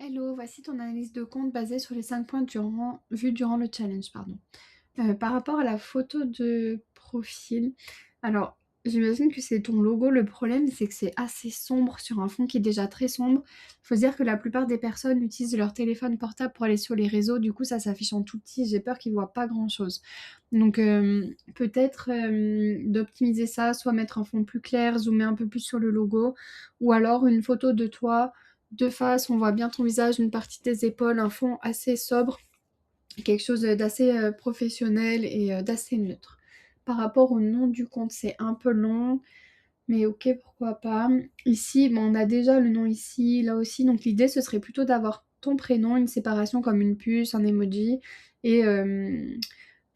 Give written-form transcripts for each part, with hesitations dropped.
Hello, voici ton analyse de compte basée sur les 5 points vus durant le challenge, pardon. Par rapport à la photo de profil, alors j'imagine que c'est ton logo. Le problème, c'est que c'est assez sombre sur un fond qui est déjà très sombre. Il faut se dire que la plupart des personnes utilisent leur téléphone portable pour aller sur les réseaux, du coup ça s'affiche en tout petit, j'ai peur qu'ils voient pas grand-chose. Donc peut-être d'optimiser ça, soit mettre un fond plus clair, zoomer un peu plus sur le logo, ou alors une photo de toi de face, on voit bien ton visage, une partie des épaules, un fond assez sobre, quelque chose d'assez professionnel et d'assez neutre. Par rapport au nom du compte, c'est un peu long, mais ok, pourquoi pas. Ici, bon, on a déjà le nom ici, là aussi, donc l'idée ce serait plutôt d'avoir ton prénom, une séparation comme une puce, un emoji et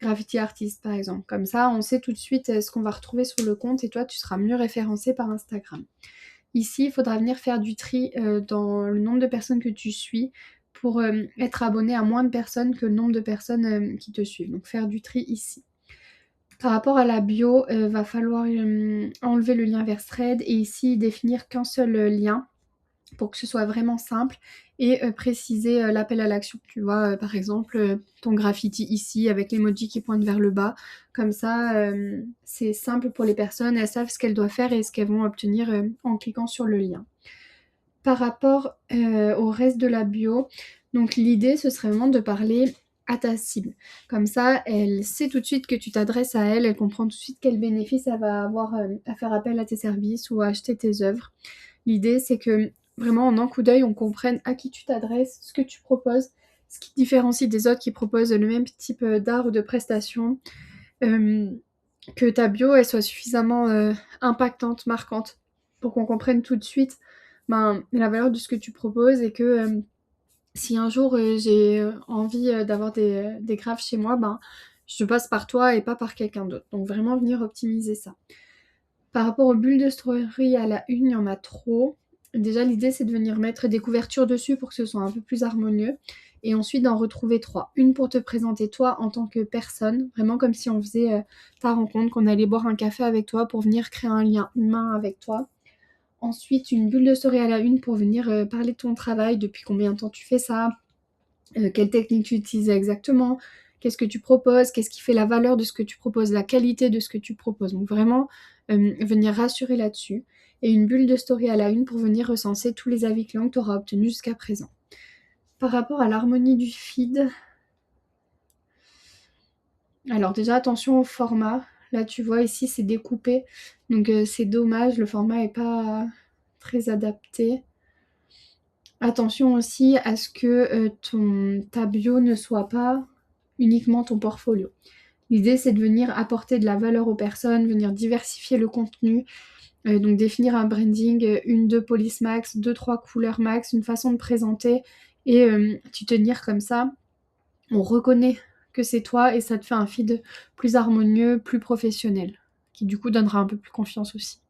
graffiti artist par exemple. Comme ça, on sait tout de suite ce qu'on va retrouver sur le compte et toi, tu seras mieux référencé par Instagram. Ici, il faudra venir faire du tri dans le nombre de personnes que tu suis pour être abonné à moins de personnes que le nombre de personnes qui te suivent. Donc faire du tri ici. Par rapport à la bio, va falloir enlever le lien vers Thread et ici définir qu'un seul lien pour que ce soit vraiment simple et préciser l'appel à l'action. Tu vois, par exemple, ton graffiti ici avec l'emoji qui pointe vers le bas. Comme ça, c'est simple pour les personnes, elles savent ce qu'elles doivent faire et ce qu'elles vont obtenir en cliquant sur le lien. Par rapport au reste de la bio, donc l'idée, ce serait vraiment de parler à ta cible. Comme ça, elle sait tout de suite que tu t'adresses à elle, elle comprend tout de suite quel bénéfice elle va avoir à faire appel à tes services ou à acheter tes œuvres. L'idée, c'est que vraiment en un coup d'œil, on comprenne à qui tu t'adresses, ce que tu proposes, ce qui te différencie des autres qui proposent le même type d'art ou de prestation, euh, que ta bio, elle soit suffisamment impactante, marquante, pour qu'on comprenne tout de suite la valeur de ce que tu proposes et que si un jour j'ai envie d'avoir des graphes chez moi, je passe par toi et pas par quelqu'un d'autre. Donc vraiment venir optimiser ça. Par rapport aux bulles de story à la une, il y en a trop. Déjà, l'idée, c'est de venir mettre des couvertures dessus pour que ce soit un peu plus harmonieux. Et ensuite, d'en retrouver trois. Une pour te présenter toi en tant que personne, vraiment comme si on faisait ta rencontre, qu'on allait boire un café avec toi pour venir créer un lien humain avec toi. Ensuite, une bulle de story à la une pour venir parler de ton travail, depuis combien de temps tu fais ça, quelle technique tu utilises exactement, qu'est-ce que tu proposes, qu'est-ce qui fait la valeur de ce que tu proposes, la qualité de ce que tu proposes. Donc vraiment, venir rassurer là-dessus. Et une bulle de story à la une pour venir recenser tous les avis clients que tu auras obtenus jusqu'à présent. Par rapport à l'harmonie du feed, alors déjà attention au format. Là tu vois ici c'est découpé, donc c'est dommage, le format est pas très adapté. Attention aussi à ce que ta bio ne soit pas uniquement ton portfolio. L'idée, c'est de venir apporter de la valeur aux personnes, venir diversifier le contenu, donc définir un branding, une, deux polices max, deux, trois couleurs max, une façon de présenter et t'y tenir comme ça. On reconnaît que c'est toi et ça te fait un feed plus harmonieux, plus professionnel, qui du coup donnera un peu plus confiance aussi.